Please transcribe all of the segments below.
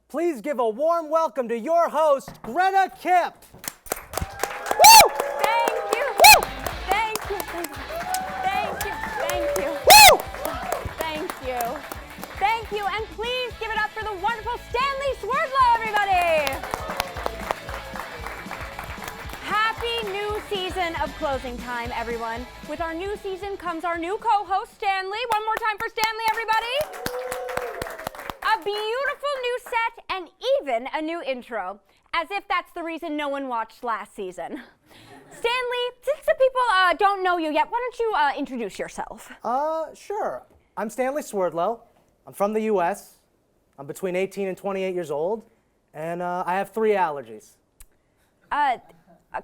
Please give a warm welcome to your host, Greta Kip. Woo! Thank you. Woo! Thank you. Thank you. Thank you. Woo! Thank you. Thank you. And please give it up for the wonderful Stanley Swerdlow, everybody. Happy new season of Closing Time, everyone. With our new season comes our new co-host, Stanley. One more time for Stanley, everybody. A beautiful new set and even a new intro. As if that's the reason no one watched last season. Stanley, since the people don't know you yet, why don't you introduce yourself? Sure. I'm Stanley Swerdlow. I'm from the U.S. I'm between 18 and 28 years old, and I have 3 allergies.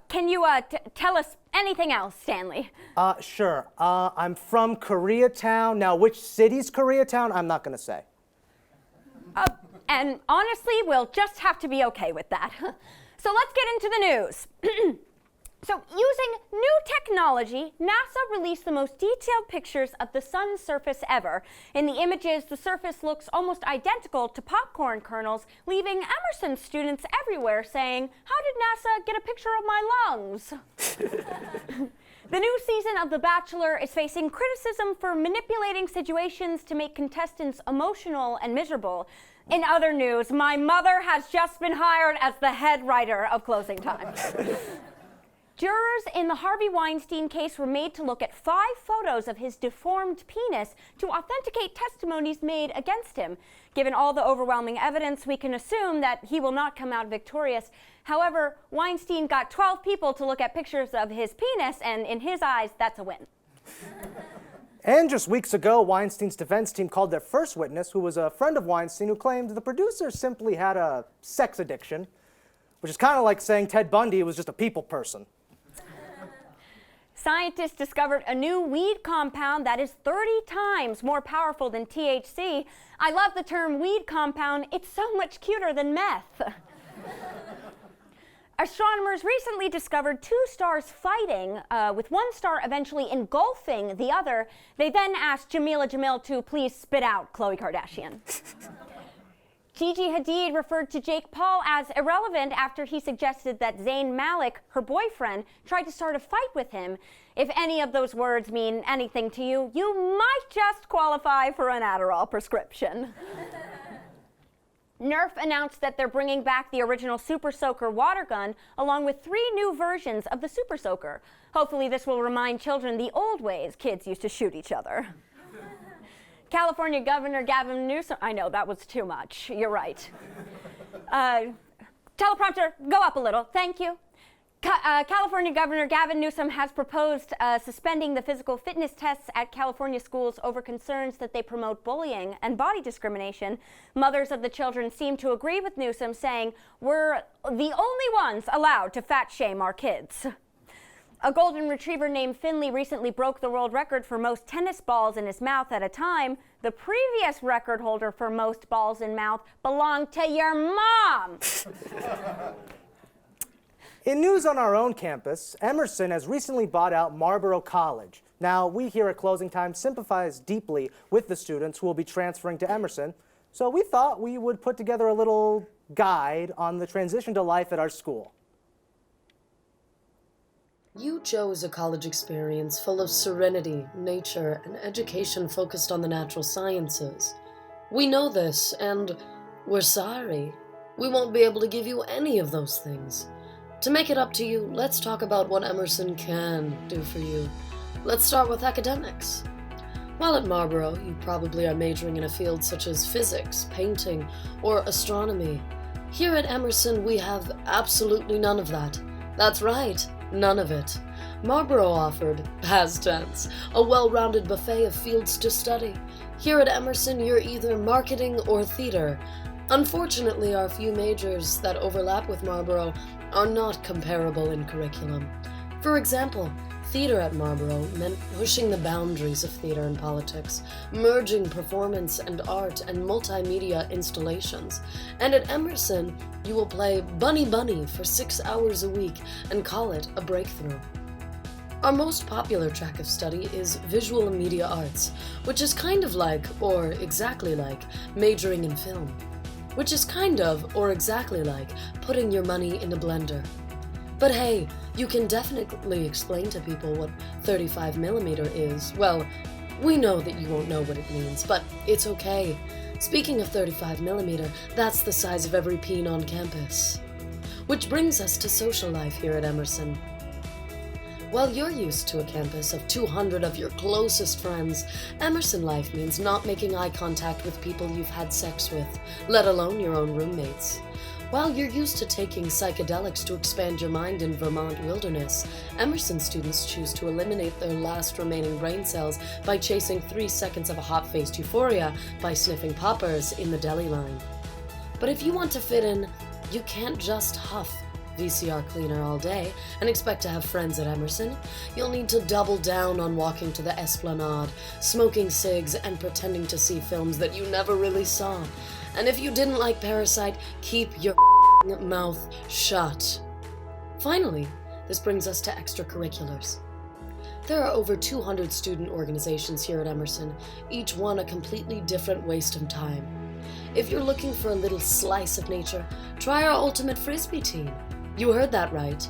Can you tell us anything else, Stanley? Sure. I'm from Koreatown. Now, which city's Koreatown? I'm not going to say. And honestly, we'll just have to be okay with that. So let's get into the news. So using new technology, NASA released the most detailed pictures of the sun's surface ever. In the images, the surface looks almost identical to popcorn kernels, leaving Emerson students everywhere saying, "How did NASA get a picture of my lungs?" The new season of The Bachelor is facing criticism for manipulating situations to make contestants emotional and miserable. In other news, my mother has just been hired as the head writer of Closing Time. Jurors in the Harvey Weinstein case were made to look at 5 photos of his deformed penis to authenticate testimonies made against him. Given all the overwhelming evidence, we can assume that he will not come out victorious. However, Weinstein got 12 people to look at pictures of his penis, and in his eyes, that's a win. And just weeks ago, Weinstein's defense team called their first witness, who was a friend of Weinstein, who claimed the producer simply had a sex addiction, which is kind of like saying Ted Bundy was just a people person. Scientists discovered a new weed compound that is 30 times more powerful than THC. I love the term weed compound. It's so much cuter than meth. Astronomers recently discovered 2 stars fighting, with one star eventually engulfing the other. They then asked Jamila Jamil to please spit out Khloe Kardashian. Gigi Hadid referred to Jake Paul as irrelevant after he suggested that Zayn Malik, her boyfriend, tried to start a fight with him. If any of those words mean anything to you, you might just qualify for an Adderall prescription. Nerf announced that they're bringing back the original Super Soaker water gun, along with 3 new versions of the Super Soaker. Hopefully this will remind children the old ways kids used to shoot each other. California Governor Gavin Newsom, I know that was too much, you're right. Teleprompter, go up a little, thank you. California Governor Gavin Newsom has proposed suspending the physical fitness tests at California schools over concerns that they promote bullying and body discrimination. Mothers of the children seem to agree with Newsom, saying, "We're the only ones allowed to fat shame our kids." A golden retriever named Finley recently broke the world record for most tennis balls in his mouth at a time. The previous record holder for most balls in mouth belonged to your mom. In news on our own campus, Emerson has recently bought out Marlborough College. Now, we here at Closing Time sympathize deeply with the students who will be transferring to Emerson, so we thought we would put together a little guide on the transition to life at our school. You chose a college experience full of serenity, nature, and education focused on the natural sciences. We know this, and we're sorry. We won't be able to give you any of those things. To make it up to you, let's talk about what Emerson can do for you. Let's start with academics. While at Marlborough, you probably are majoring in a field such as physics, painting, or astronomy. Here at Emerson, we have absolutely none of that. That's right. None of it. Marlborough offered, past tense, a well-rounded buffet of fields to study. Here at Emerson, you're either marketing or theater. Unfortunately, our few majors that overlap with Marlborough are not comparable in curriculum. For example, theater at Marlborough meant pushing the boundaries of theater and politics, merging performance and art and multimedia installations. And at Emerson, you will play Bunny Bunny for 6 hours a week and call it a breakthrough. Our most popular track of study is visual and media arts, which is kind of like, or exactly like, majoring in film. which is kind of, or exactly like, putting your money in a blender. But hey, you can definitely explain to people what 35mm is. Well, we know that you won't know what it means, but it's okay. Speaking of 35mm, that's the size of every peen on campus. Which brings us to social life here at Emerson. While you're used to a campus of 200 of your closest friends, Emerson life means not making eye contact with people you've had sex with, let alone your own roommates. While you're used to taking psychedelics to expand your mind in Vermont wilderness, Emerson students choose to eliminate their last remaining brain cells by chasing 3 seconds of a hot-faced euphoria by sniffing poppers in the deli line. But if you want to fit in, you can't just huff VCR cleaner all day and expect to have friends at Emerson. You'll need to double down on walking to the Esplanade, smoking cigs, and pretending to see films that you never really saw. And if you didn't like Parasite, keep your mouth shut. Finally, this brings us to extracurriculars. There are over 200 student organizations here at Emerson, each one a completely different waste of time. If you're looking for a little slice of nature, try our Ultimate Frisbee team. You heard that right.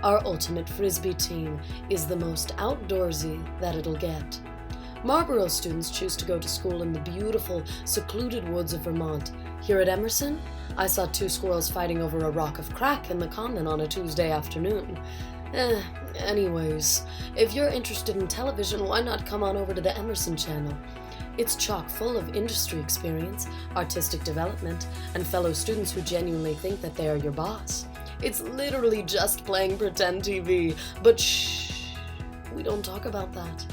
Our Ultimate Frisbee team is the most outdoorsy that it'll get. Marlborough students choose to go to school in the beautiful, secluded woods of Vermont. Here at Emerson, I saw 2 squirrels fighting over a rock of crack in the common on a Tuesday afternoon. Anyways, if you're interested in television, why not come on over to the Emerson channel? It's chock full of industry experience, artistic development, and fellow students who genuinely think that they are your boss. It's literally just playing pretend TV, but shh, we don't talk about that.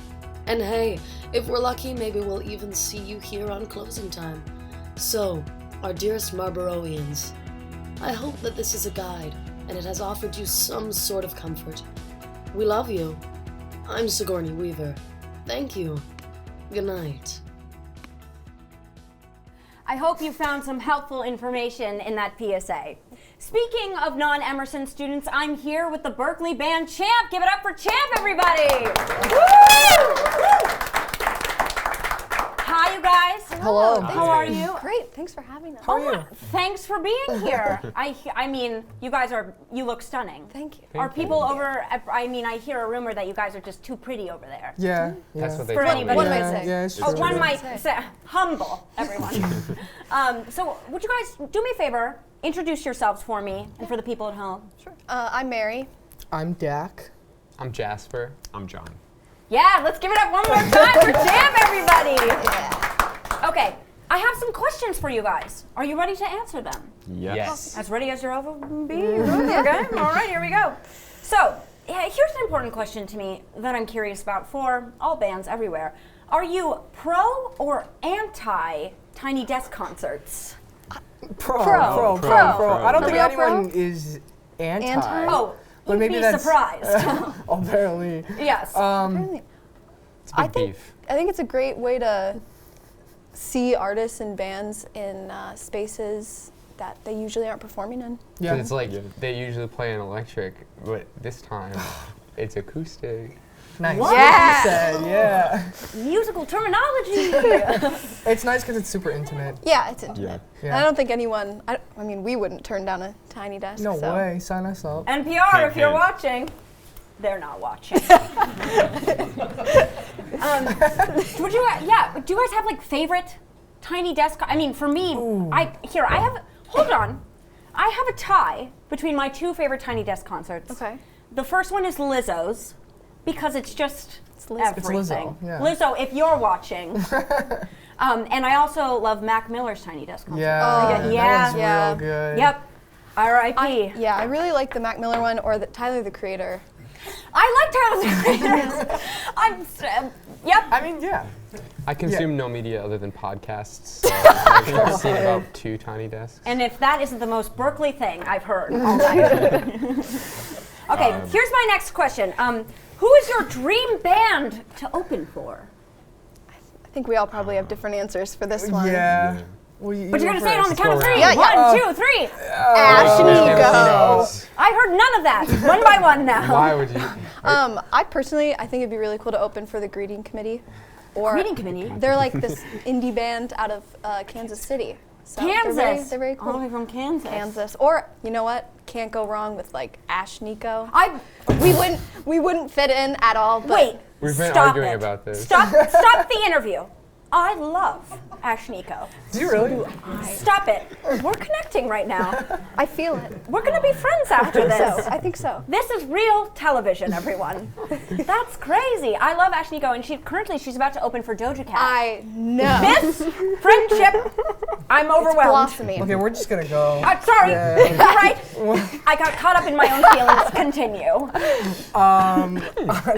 And hey, if we're lucky, maybe we'll even see you here on closing time. So, our dearest Marlboroughians, I hope that this is a guide, and it has offered you some sort of comfort. We love you. I'm Sigourney Weaver. Thank you. Good night. I hope you found some helpful information in that PSA. Speaking of non-Emerson students, I'm here with the Berkeley Band Champ. Give it up for Champ, everybody! Woo! Hi, you guys. Hello. How are you? Great. Thanks for having us. How are you? Thanks for being here. I mean, you guys you look stunning. Thank you. Are people over, I hear a rumor that you guys are just too pretty over there. Yeah. That's what they For tell me. anybody. One might say. Yeah, it's true. Oh, one might say, humble, everyone. So would you guys do me a favor, introduce yourselves for me and for the people at home? Sure. I'm Mary. I'm Dak. I'm Jasper. I'm John. Yeah, let's give it up one more time for Jam, everybody. Yeah. Okay, I have some questions for you guys. Are you ready to answer them? Yes. As ready as you'll ever be? Okay, all right, here we go. So, here's an important question to me that I'm curious about for all bands everywhere. Are you pro or anti Tiny Desk concerts? Pro. Pro. I don't Are think we all anyone pro? is anti. Oh, But you'd maybe be that's surprised. apparently. Yes. Really? It's a big beef. I think it's a great way to see artists and bands in spaces that they usually aren't performing in. Yeah. It's like they usually play an electric, but this time it's acoustic. Nice. What? Yeah. Said, yeah. Musical terminology. It's nice because it's super intimate. Yeah, it's intimate. Yeah. I don't think anyone, I mean, we wouldn't turn down a Tiny Desk. No so. way. Sign us up. NPR, if you're watching. They're not watching. Would you? Yeah. Do you guys have like favorite Tiny Desk? I mean, for me, hold on. I have a tie between my 2 favorite Tiny Desk concerts. Okay. The first one is Lizzo's because it's just Lizzo. everything. It's Lizzo, yeah. Lizzo, if you're watching. And I also love Mac Miller's Tiny Desk concert. Yeah. Yeah. That one's Yeah. real good. Yep. R.I.P. I really like the Mac Miller one or the Tyler the Creator. I like Tyler the Creator. Yep. I mean, yeah. I consume no media other than podcasts, so I've seen about 2 Tiny Desks. And if that isn't the most Berkeley thing I've heard all night. Okay, here's my next question. Who is your dream band to open for? I think we all probably have different answers for this one. Yeah. Well, But you're gonna say it on the count of 3. Yeah, yeah. 1, 2, 3. Ash Nico. I heard none of that. One by one now. Why would you? I personally, I think it'd be really cool to open for the Greeting Committee. Or Greeting Committee? They're like this indie band out of Kansas City. So Kansas. They're very cool. All the way from Kansas. Kansas. Or you know what? Can't go wrong with like Ash Nico. I We wouldn't fit in at all. But wait. We've been stop arguing it. about this. Stop the interview. I love Ash Nico. Do you really? Stop it. We're connecting right now. I feel it. We're gonna be friends after this. I think so. This is real television, everyone. That's crazy. I love Ash Nico, and she's about to open for Doja Cat. I know. This friendship, I'm overwhelmed. Blossoming. Okay, we're just gonna go. Sorry, Yeah. you're right. I got caught up in my own feelings. Continue.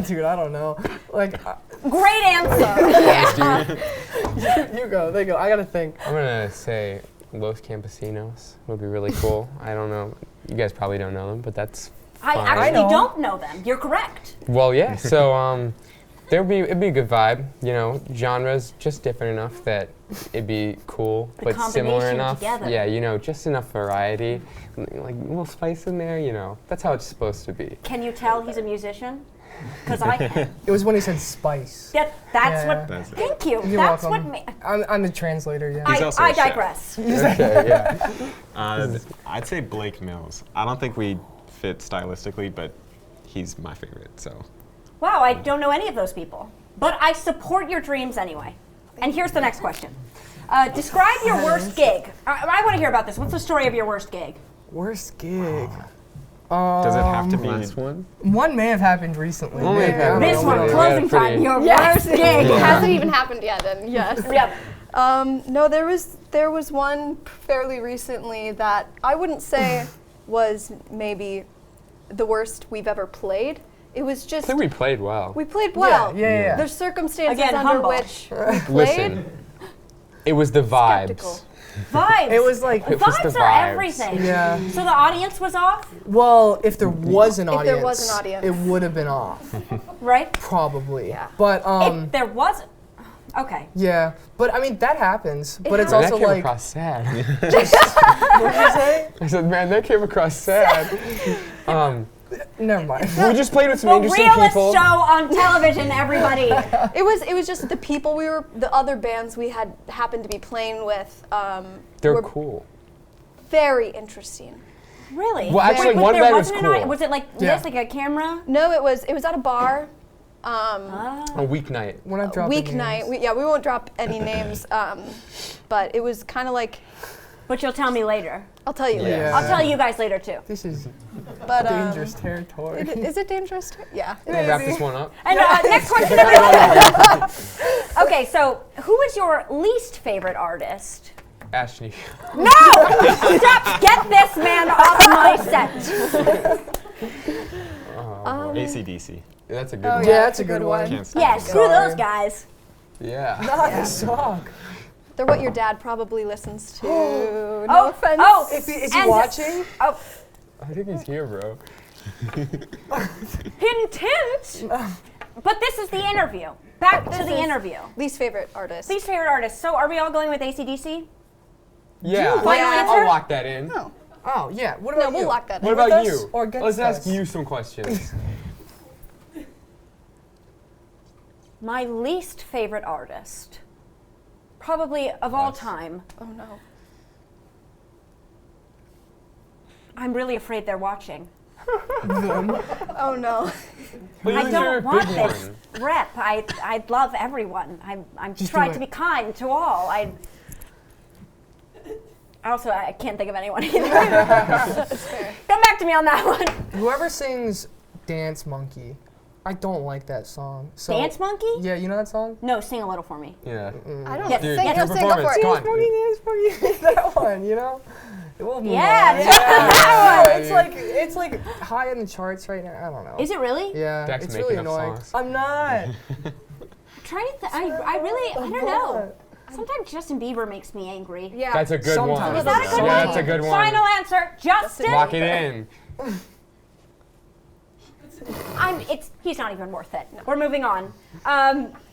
Dude, I don't know. Like, Great answer. you go. There you go. I gotta think. I'm gonna say Los Campesinos would be really cool. I don't know. You guys probably don't know them, but that's I fine. actually know. don't know them. You're correct. Well, yeah. So it'd be a good vibe. You know, genres just different enough that it'd be cool, The but similar combination enough. together. Yeah, you know, just enough variety, like a little spice in there. You know, that's how it's supposed to be. Can you tell he's a musician? Because I can. It was when he said spice. That's Yeah, what. yeah. That's it. Thank you. You're That's welcome. what. I'm the translator, yeah. He's also I a chef. digress. Okay, yeah. I'd say Blake Mills. I don't think we fit stylistically, but he's my favorite. So Wow, I don't know any of those people, but I support your dreams anyway. And here's the next question. Describe your worst gig. I want to hear about this. What's the story of your worst gig? Worst gig. does it have to be? Last one. One may have happened recently. One may have happened This one, Yeah, closing pretty- time. Your Yes. worst gig. It hasn't even happened yet, and yes. Yep. No, there was one fairly recently that I wouldn't say was maybe the worst we've ever played. It was I just think we played well. we played well. Yeah. There's circumstances Again, under humble. which we played. Listen, it was the vibes. Skeptical. Vibes. It was like, It was Vibes the are vibes. everything. yeah. So the audience was off, Well, if there was an If audience, there was an audience. it would have been off, right? probably. Yeah. But If there wasn't. Okay. yeah. But I mean that happens. But it's Man, also that came like, across sad. what did you say? I said, man, that came across sad. Never mind. We just played with some The interesting realest people. show on television, everybody. It was just the people the other bands we had happened to be playing with. They're were cool. very interesting. Really? Well, actually, but one there band was wasn't an cool. audience- Was it like Yeah. this, like a camera? No, it was at a bar. A weeknight. We're not dropping Weeknight. names. We won't drop any names, but it was kind of like But you'll tell me later. I'll tell you later. Yeah. I'll tell you guys later too. This is But dangerous territory. Is it dangerous? Yeah. We'll wrap this one up. And next question, everyone. Okay, so who is your least favorite artist? Ashley. No! Stop! Get this man off my set. AC/DC. That's a good Oh, one. Yeah, that's a good one. Can't stop. Yeah, screw those guys. Yeah. Nice song. They're what your dad probably listens to. No offense. Oh, Is he and- watching? Oh, I think he's here, bro. hint. But this is the interview. Back to the interview. Least favorite artist. Least favorite artist. So are we all going with AC/DC? Yeah. Final answer? I'll lock that in. Oh yeah. What No, about we'll you? lock that in. What with about us you? or against Let's ask us? you some questions. My least favorite artist, probably of all time. Oh no. I'm really afraid they're watching. Oh no. But I who's don't your want big this one? rep. I love everyone. I'm Just trying do to it. be kind to all. I can't think of anyone either. Come back to me on that one. Whoever sings "Dance Monkey," I don't like that song. So, Dance Monkey? Yeah, you know that song? No, sing a little for me. Yeah. I don't Yes, know. yes, Sing, yes, go your sing, go for performance, it. come on. Dance Monkey, that one. You know? We'll move Yeah, on. Yeah. It's like high in the charts right now. I don't know. Is it really? Yeah, Dex it's making really up annoying. songs. I'm not. Trying to I don't know. Sometimes Justin Bieber makes me angry. Yeah. That's a good one. Sometimes. Is that a good yeah, one? that's a good one. Final answer, Justin. Lock it in. He's not even worth it. We're moving on.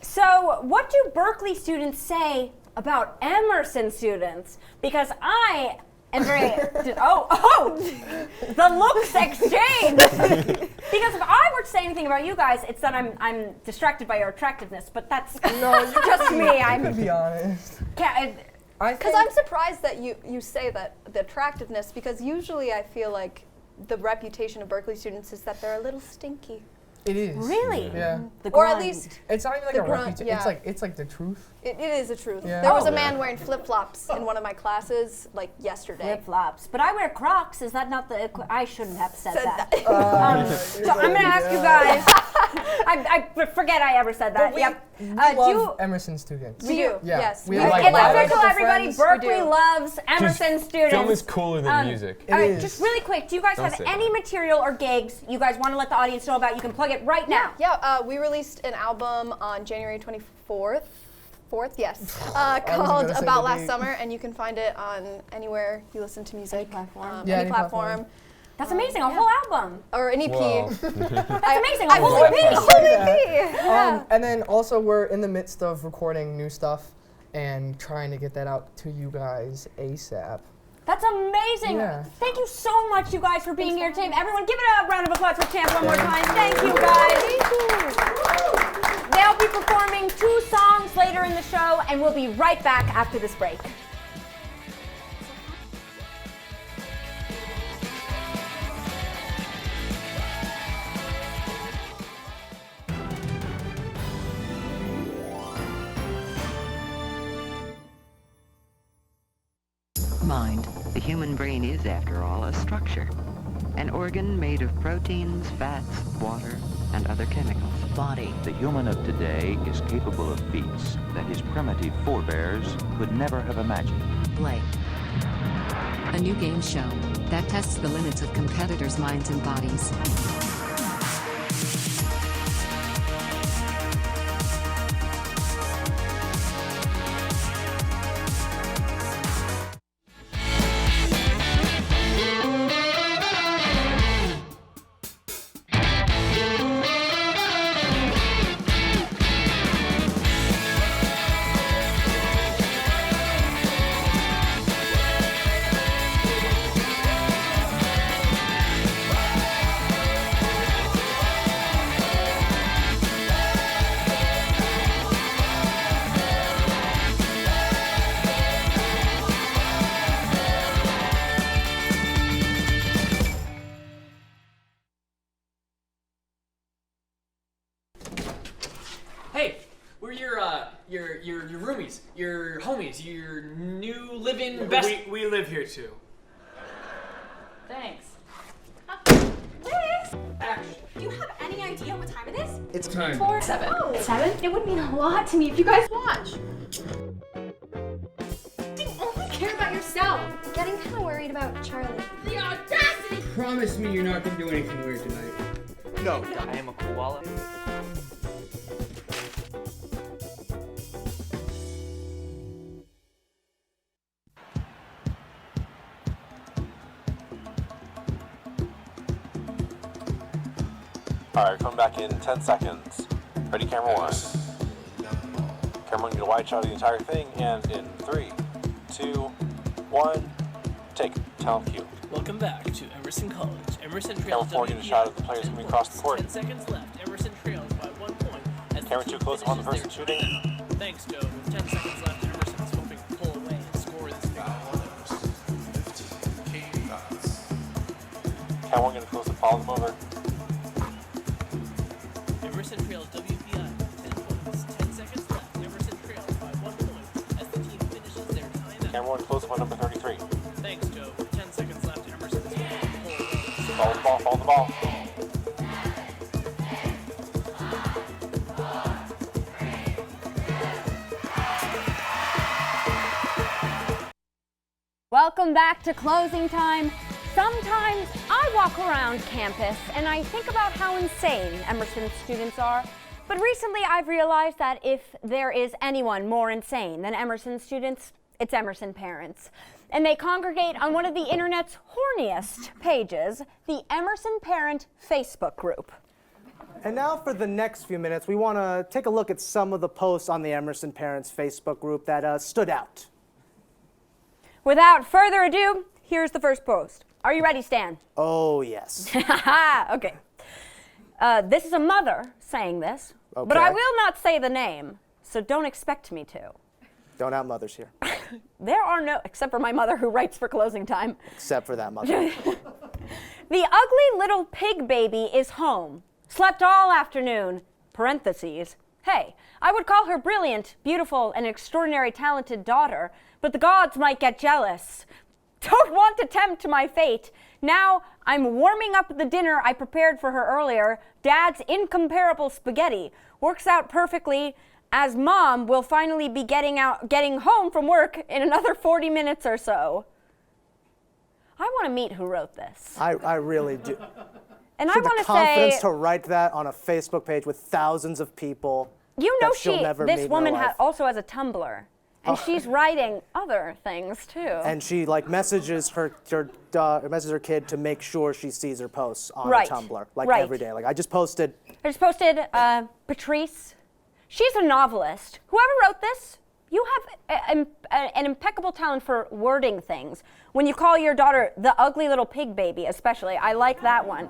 So what do Berkeley students say about Emerson students? Because I am very, the looks exchange. Because if I were to say anything about you guys, it's that I'm distracted by your attractiveness, but that's No, you just me. To be honest. Because I'm surprised that you say that the attractiveness, because usually I feel like the reputation of Berkeley students is that they're a little stinky. It is. Really? Yeah. The Or at grunt. least It's not even like The a grunt, reputation. yeah. It's like the truth. it is the truth. Yeah. There was a Oh. man wearing flip-flops in one of my classes like yesterday. Flip-flops. But I wear Crocs. Is that not the... I shouldn't have said that. Said So I'm going to ask you guys... I forget I ever said that. But we Yep. love Emerson students. We do. Yeah. Yes. We It's like official, with the everybody. friends. Berkeley We do. loves Emerson students. Film is cooler than music. It All right, is. just really quick. Do you guys Don't have say any that. material or gigs you guys want to let the audience know about? You can plug it right now. Yeah, we released an album on January 24th. Yes, gonna called say About the Last date. Summer, and you can find it on anywhere you listen to music. Any platform. Yeah, any any platform. platform. That's amazing. A whole album. Or an EP. Whoa. That's amazing. A I whole was EP. Yeah. And then also we're in the midst of recording new stuff and trying to get that out to you guys ASAP. That's amazing. Yeah. Thank you so much, you guys, for being here today. Everyone, give it a round of applause for Champ one more time. Thank you, guys. They'll be performing 2 songs later in the show, and we'll be right back after this break. Mind. The human brain is, after all, a structure. An organ made of proteins, fats, water, and other chemicals. Body. The human of today is capable of feats that his primitive forebears could never have imagined. Play. A new game show that tests the limits of competitors' minds and bodies. Hey, we're your roomies, your homies, your new living best. We live here too. Thanks. Action. Do you have any idea what time it is? It's time. 7. 7? It would mean a lot to me if you guys watch. You only care about yourself. I'm getting kind of worried about Charlie. The audacity! Promise me you're not gonna do anything weird tonight. No, I am a koala. Alright, come back in 10 seconds. Ready, camera 1. Camera 1, get a wide shot of the entire thing, and in 3, 2, 1, take it. Talent cue. Welcome back to Emerson College. Emerson Camera trails 4, get a shot of the players coming across the court. 10 seconds left. Emerson trails by 1 point. As Camera the 2, team close upon the finishes person their shooting. timeout. Thanks, Joe. With 10 seconds left, Emerson is hoping to pull away and score this game. Camera 1, get a close up, follow them over. Emerson trails WPI 10 points. 10 seconds left. Emerson trails by 1 point as the team finishes their timeout. Camera 1, close up on number 33. Thanks, Joe. With 10 seconds left, Emerson is hoping to pull away. Follow the ball, follow the ball. Welcome back to Closing Time. Sometimes I walk around campus and I think about how insane Emerson students are. But recently I've realized that if there is anyone more insane than Emerson students, it's Emerson parents. And they congregate on one of the internet's horniest pages, the Emerson Parent Facebook group. And now for the next few minutes, we want to take a look at some of the posts on the Emerson Parents Facebook group that stood out. Without further ado, here's the first post. Are you ready, Stan? Oh, yes. Okay. This is a mother saying this, but I Okay. will not say the name, so don't expect me to. Don't out mothers here. There are no, except for my mother who writes for closing time. Except for that mother. The ugly little pig baby is home. Slept all afternoon. Parentheses. Hey, I would call her brilliant, beautiful, and extraordinary talented daughter, but the gods might get jealous. Don't want to tempt my fate. Now I'm warming up the dinner I prepared for her earlier. Dad's incomparable spaghetti. Works out perfectly, as Mom will finally be getting home from work in another 40 minutes or so. I want to meet who wrote this. I really do. And She I had want the to confidence say, to write that on a Facebook page with thousands of people. you know, that she'll never meet this in her woman life. also has a Tumblr, and she's writing other things too. And she like messages her kid to make sure she sees her posts on Right. her Tumblr like Right. every day. Like I just posted. Patrice. She's a novelist. Whoever wrote this, you have an impeccable talent for wording things. When you call your daughter the ugly little pig baby, especially, I like that one.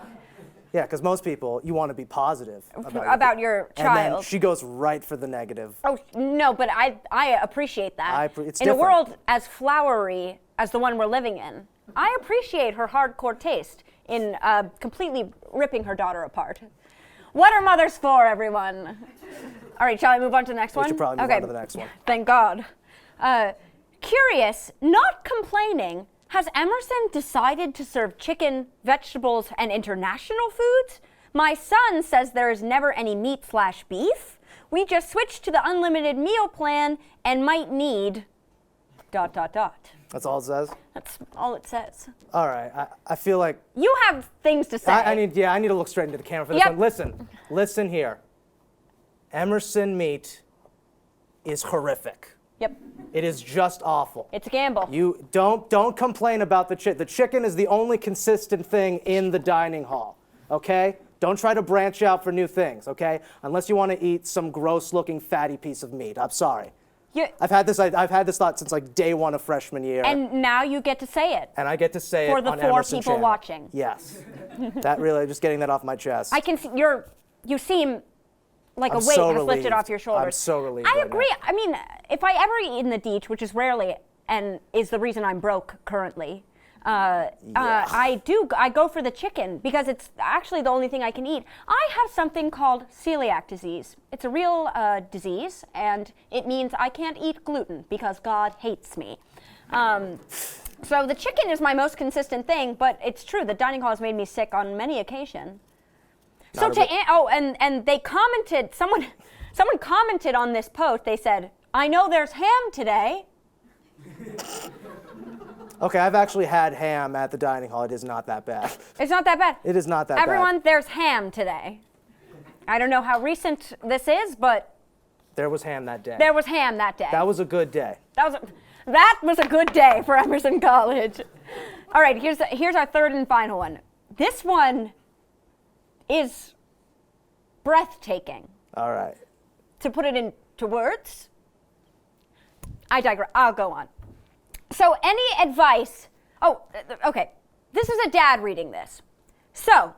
Yeah, because most people, you want to be positive About your And child. then she goes right for the negative. Oh, no, but I appreciate that. It's in a different. world as flowery as the one we're living in, I appreciate her hardcore taste in completely ripping her daughter apart. What are mothers for, everyone? All right, shall I move on to the next one? We should probably move on to the next one. Thank God. Curious, not complaining, has Emerson decided to serve chicken, vegetables, and international foods? My son says there is never any meat/beef. We just switched to the unlimited meal plan and might need ... That's all it says? That's all it says. All right, I feel like You have things to say. I need to look straight into the camera for this Yep. one. Listen here. Emerson meat is horrific. Yep. It is just awful. It's a gamble. You don't complain about the chicken. The chicken is the only consistent thing in the dining hall, okay? Don't try to branch out for new things, okay? Unless you want to eat some gross-looking fatty piece of meat. I'm sorry. I've had this thought since like day one of freshman year. And now you get to say it. And I get to say For it the on 4 Emerson people channel. watching. Yes. That really, just getting that off my chest. I can see you seem like I'm a weight so has relieved. lifted off your shoulders. I'm so relieved I right agree. now. I mean, if I ever eat in the ditch, which is rarely, and is the reason I'm broke currently, I go for the chicken because it's actually the only thing I can eat. I have something called celiac disease. It's a real disease, and it means I can't eat gluten because God hates me. So the chicken is my most consistent thing, but it's true. The dining hall has made me sick on many occasions. So and they commented. Someone commented on this post. They said, "I know there's ham today." Okay, I've actually had ham at the dining hall. It is not that bad. It's not that bad. It is not that Everyone, bad. there's ham today. I don't know how recent this is, but There was ham that day. there was ham that day. That was a good day. That was a good day for Emerson College. All right, here's our third and final one. This one is breathtaking. All right. To put it into words, I digress. I'll go on. So any advice, okay, this is a dad reading this. So,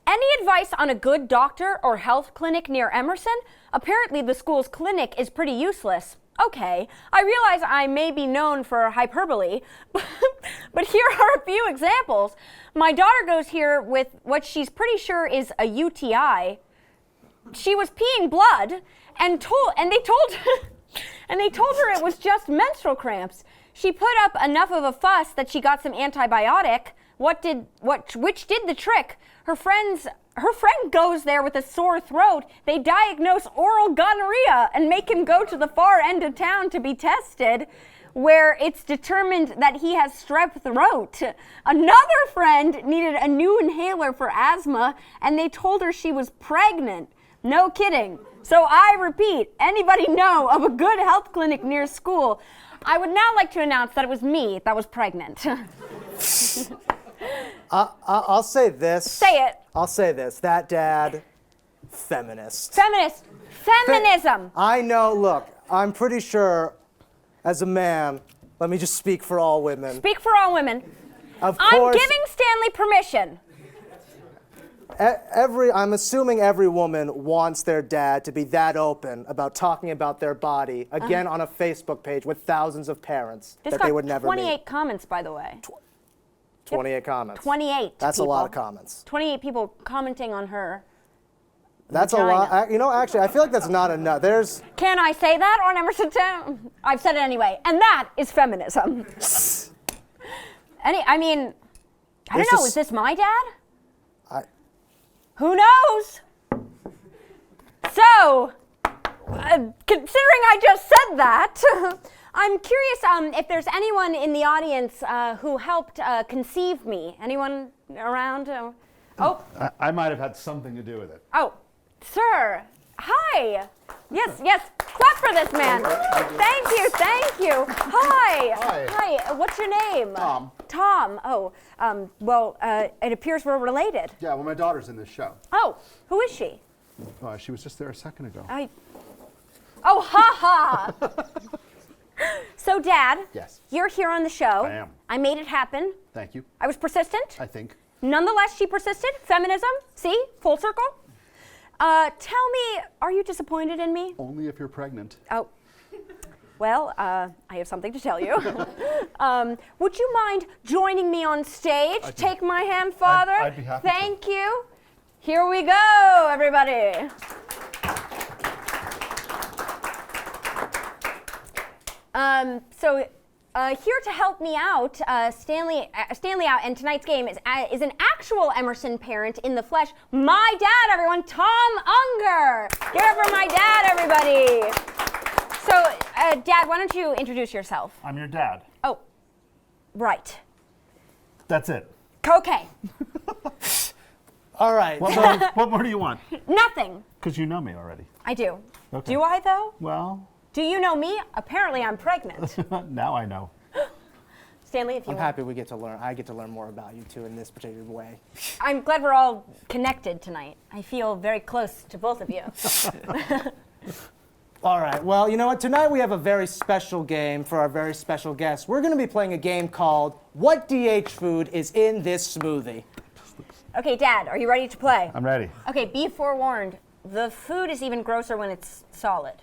any advice on a good doctor or health clinic near Emerson? Apparently the school's clinic is pretty useless. Okay, I realize I may be known for hyperbole, but here are a few examples. My daughter goes here with what she's pretty sure is a UTI. She was peeing blood and they told her it was just menstrual cramps. She put up enough of a fuss that she got some antibiotic, which did the trick. Her friend goes there with a sore throat. They diagnose oral gonorrhea and make him go to the far end of town to be tested, where it's determined that he has strep throat. Another friend needed a new inhaler for asthma, and they told her she was pregnant. No kidding. So I repeat, anybody know of a good health clinic near school? I would now like to announce that it was me that was pregnant. I'll say this. Say it. I'll say this. That dad, feminist. Feminist. Feminism. I know, look, I'm pretty sure as a man, let me just speak for all women. Speak for all women. Of I'm course. giving Stanley permission. I'm assuming every woman wants their dad to be that open about talking about their body, again on a Facebook page with thousands of parents This that got they would never 28 meet. comments, by the way. 28 comments. 28 That's people. a lot of comments. 28 people commenting on her. That's vagina. a lot. You know, actually, I feel like that's not enough. There's. Can I say that on Emerson Town? I've said it anyway. And that is feminism. I mean, I don't know. Is this my dad? Who knows? So, considering I just said that, I'm curious if there's anyone in the audience who helped conceive me. Anyone around? Oh. I might have had something to do with it. Oh, sir. Hi. Yes. Clap for this man. Thank you. Hi. Hi. What's your name? Tom. Tom. Oh, well, it appears we're related. Yeah, well, my daughter's in this show. Oh, who is she? She was just there a second ago. Oh, ha ha. So, Dad. Yes. You're here on the show. I am. I made it happen. Thank you. I was persistent. I think. Nonetheless, she persisted. Feminism. See? Full circle. Tell me, are you disappointed in me? Only if you're pregnant. Oh. Well, I have something to tell you. Would you mind joining me on stage? Take my hand, Father. I'd be happy to. Thank you. Here we go, everybody. Here to help me out, Stanley out, and tonight's game is an actual Emerson parent in the flesh. My dad, everyone, Tom Unger. Give it up for my dad, everybody. So, Dad, why don't you introduce yourself? I'm your dad. Oh, right. That's it. Okay. All right. What more do you want? Nothing. Because you know me already. I do. Okay. Do I, though? Well. Do you know me? Apparently, I'm pregnant. Now I know. Stanley, if you I'm want. happy we get to learn. I get to learn more about you too in this particular way. I'm glad we're all connected tonight. I feel very close to both of you. All right. Well, you know what? Tonight we have a very special game for our very special guest. We're going to be playing a game called What DH Food is in This Smoothie? Okay, Dad, are you ready to play? I'm ready. Okay, be forewarned. The food is even grosser when it's solid.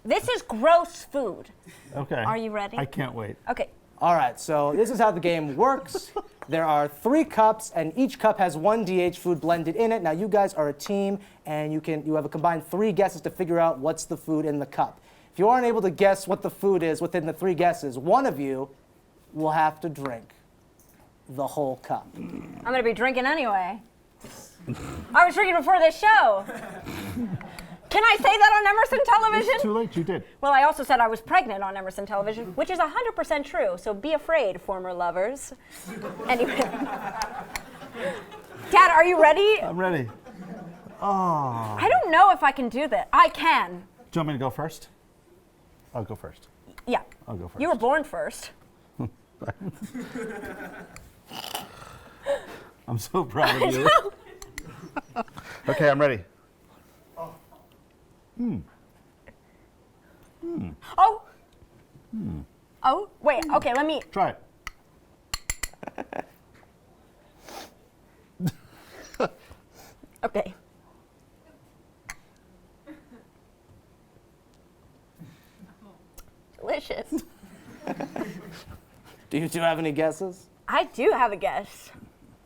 This is gross food. Okay. Are you ready? I can't wait. Okay. All right, so this is how the game works. There are 3 cups, and each cup has 1 DH food blended in it. Now, you guys are a team, and you have a combined 3 guesses to figure out what's the food in the cup. If you aren't able to guess what the food is within the 3 guesses, one of you will have to drink the whole cup. I'm going to be drinking anyway. I was drinking before this show. Can I say that on Emerson television? It's too late, you did. Well, I also said I was pregnant on Emerson television, which is 100% true, so be afraid, former lovers. Anyway. Dad, are you ready? I'm ready. Oh. I don't know if I can do that. I can. Do you want me to go first? I'll go first. Yeah. I'll go first. You were born first. I'm so proud of you. Okay, I'm ready. Oh. Oh, wait, okay, let me. Try it. Okay. Delicious. Do you two have any guesses? I do have a guess.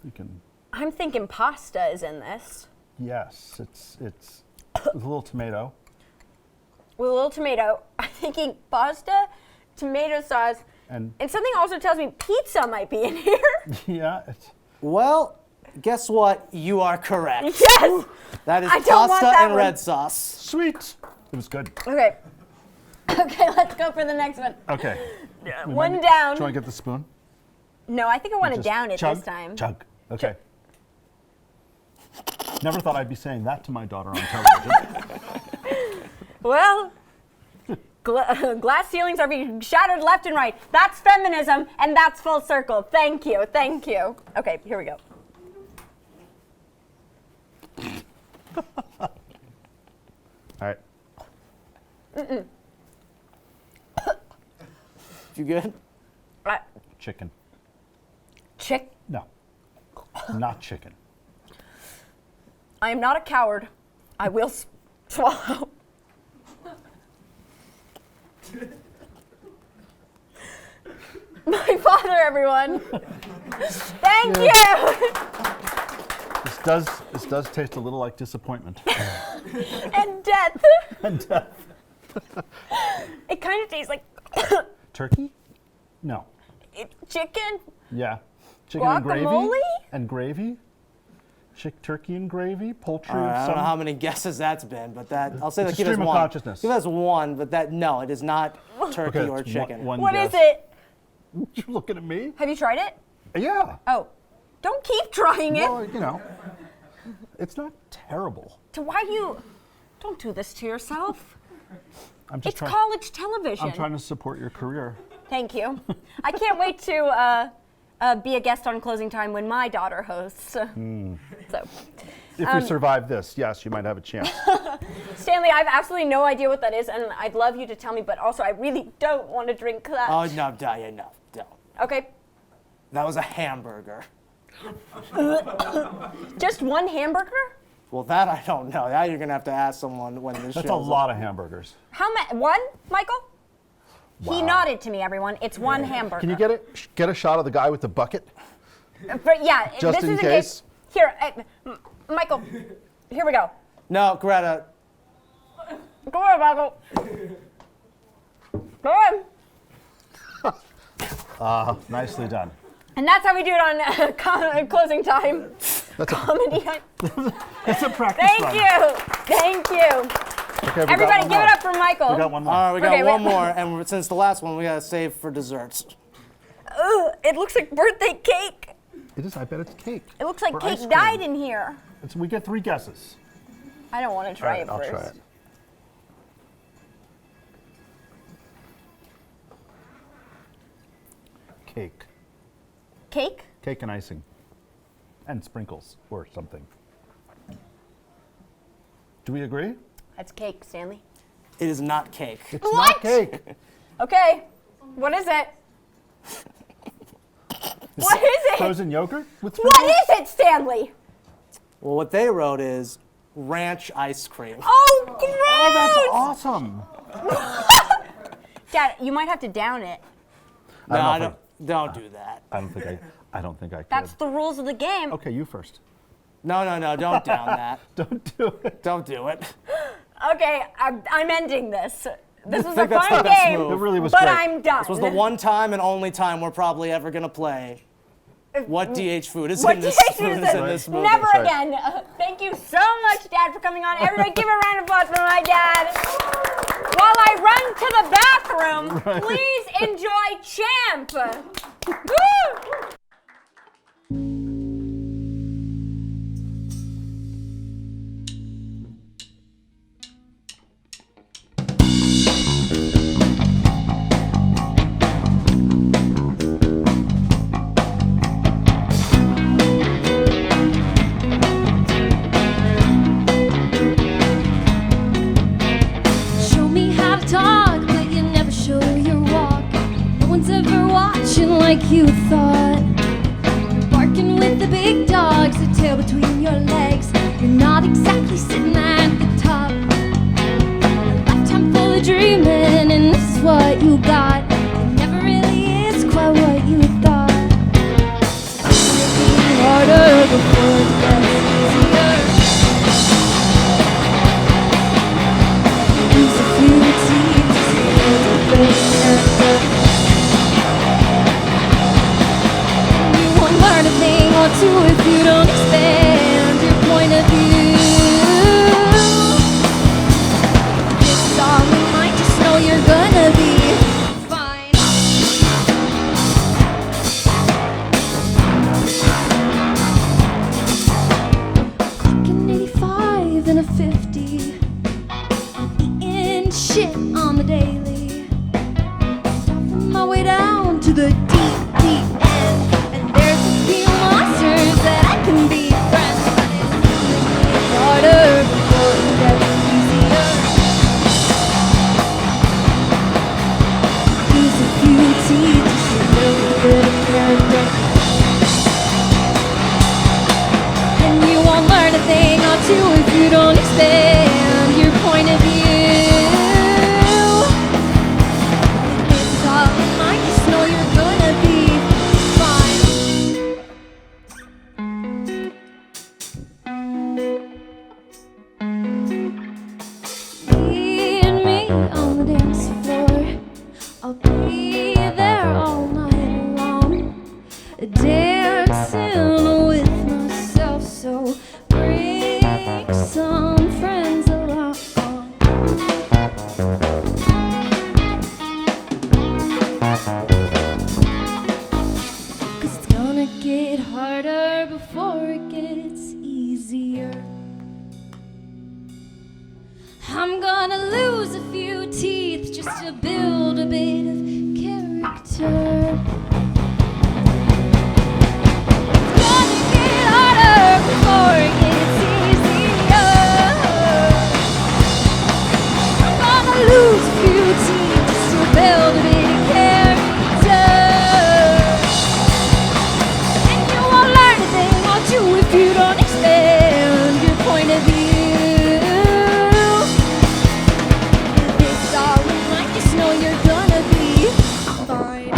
You can. I'm thinking pasta is in this. Yes, it's a little tomato. With a little tomato. I'm thinking pasta, tomato sauce, and something also tells me pizza might be in here. Yeah. Well, guess what? You are correct. Yes! That is I don't want pasta that and one. red sauce. Sweet. It was good. Okay. Okay, let's go for the next one. Okay. One down. Do you want to get the spoon? No, I think I want to Just down it chug, this time. Chug. Okay. Never thought I'd be saying that to my daughter on television. Well, glass ceilings are being shattered left and right. That's feminism, and that's full circle. Thank you, thank you. Okay, here we go. All right. Mm-mm. You good? Chicken. Chick? No. Not chicken. I am not a coward. I will swallow. My father, everyone. Thank you. This does taste a little like disappointment. And death. And death. It kind of tastes like Turkey? No. chicken. Yeah. Chicken and gravy. Guacamole? And gravy. Turkey and gravy. Poultry. All right, of I don't some. know how many guesses that's been, but that I'll say It's that a give us stream of one. consciousness. Give us one, but that no, it is not turkey Okay, or it's chicken. What is it? You looking at me? Have you tried it? Yeah. Oh, don't keep trying it. Well, you know, it's not terrible. To why you? Don't do this to yourself. I'm just It's trying. college television. I'm trying to support your career. Thank you. I can't wait to be a guest on Closing Time when my daughter hosts. So, If we survive this, yes, you might have a chance. Stanley, I have absolutely no idea what that is, and I'd love you to tell me, but also I really don't want to drink that. Oh no, don't. Okay. That was a hamburger. Just one hamburger? Well, that I don't know. That you're gonna have to ask someone when this That's shows a lot of hamburgers. How many? One, Michael? He Wow. nodded to me, everyone. It's one hamburger. Can you get a shot of the guy with the bucket? But yeah, Just this in is case? Here, Michael, here we go. No, Greta. Go ahead, Michael. Go ahead. Nicely done. And that's how we do it on Closing Time. That's a, Comedy. that's a practice Thank run. you. Thank you. Okay, we got Everybody, one give more. it up for Michael. We got one more. All right, we got Okay, one wait. more, and since the last one, we gotta save for desserts. Ugh, it looks like birthday cake. It is. I bet it's cake. It looks like Or cake ice cream. died in here. We get 3 guesses. I don't want to try it I'll first. try it. Cake. Cake? Cake and icing. And sprinkles or something. Do we agree? That's cake, Stanley. It is not cake. It's not cake. Okay. What is it? What is it? Frozen yogurt with What sprinkles? is it, Stanley? Well, what they wrote is ranch ice cream. Oh, gross! Oh, that's awesome. Dad, you might have to down it. No, I I don't don't do that. I don't think I could. That's the rules of the game. Okay, you first. No, don't down that. Don't do it. Don't do it. Okay, I'm ending this. This was I a think that's fun the best game, move. It really was but great. I'm done. This was the one time and only time we're probably ever gonna play. What DH food is What in this DH food food is is in it? this movie? Never That's right. again. Thank you so much, Dad, for coming on. Everybody give a round of applause for my dad. While I run to the bathroom, please enjoy Champ. Woo! Show me how to talk, but you never show your walk. No one's ever watching like you thought. You're barking with the big dogs, a tail between your legs. You're not exactly sitting at the top. A lifetime full of dreaming, and this is what you got. It never really is quite what you thought. Working harder before it gets easier. Use a few teeth to build a great character. You won't learn a thing or two if you don't expand your point of view. This is all in mind, just know you're gonna be fine. Clocking 85 and a 50. Eating shit on the daily. Stuffing my way down to the deep, deep end. And there's a few monsters that I can be friends with. It's harder before it gets easier. Use a few teeth to see a little bit of character. And you won't learn a thing or two understand your point of view. It's all in mind, just know you're gonna be fine. Meet me on the dance floor. I'll be there all night long, dancing with myself. So bring some friends along. 'Cause it's gonna get harder before it gets easier. I'm gonna lose a few teeth just to build a bit of character. It's gonna get harder before it gets easier. I'm gonna lose a few teeth just to build a bit of character. And you won't learn a thing, won't you, if you don't expand your point of view. It's all in mind, just know you're gonna be fine.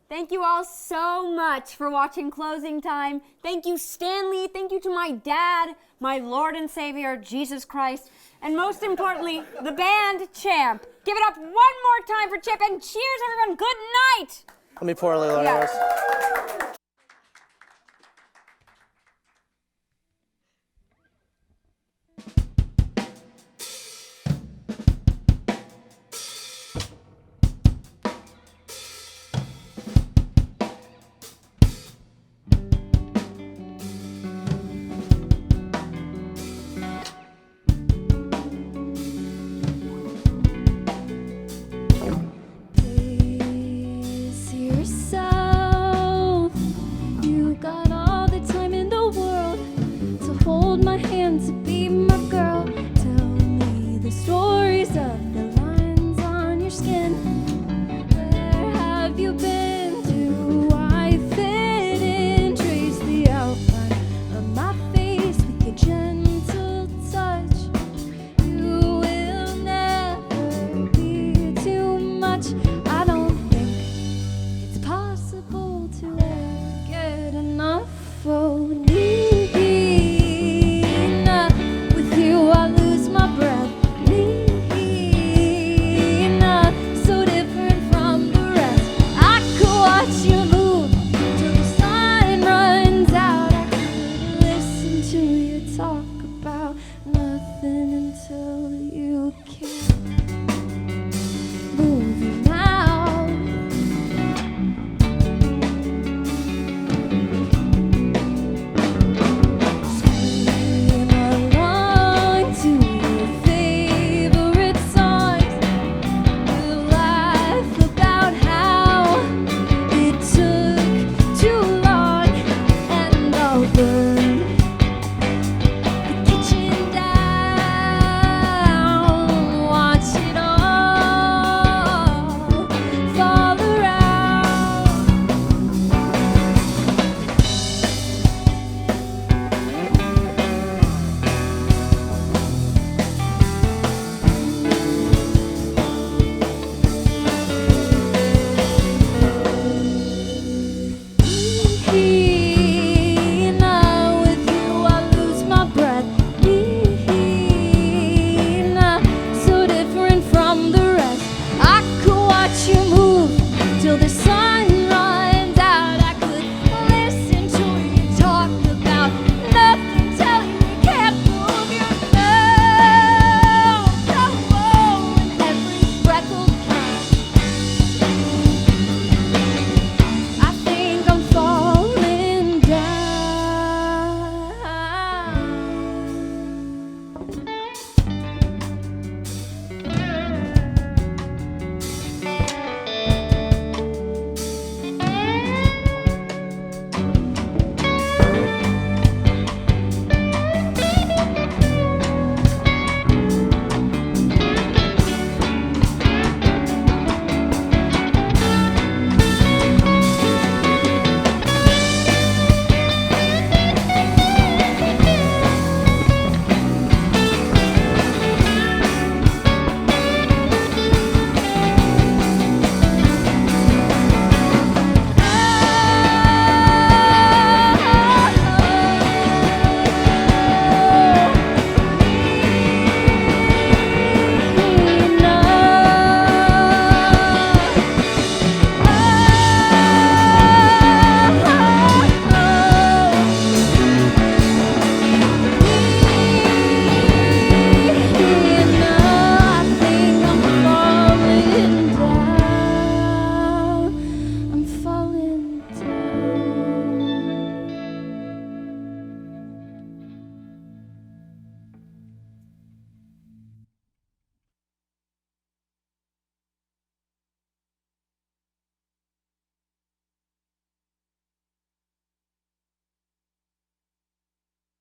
Thank you all so much for watching Closing Time. Thank you, Stanley. Thank you to my dad, my Lord and Savior, Jesus Christ. And most importantly, the band Champ. Give it up one more time for Chip and cheers, everyone. Good night. Let me pour a little Yeah. of this. Pace yourself. You got all the time in the world to hold my hand, to be my girl.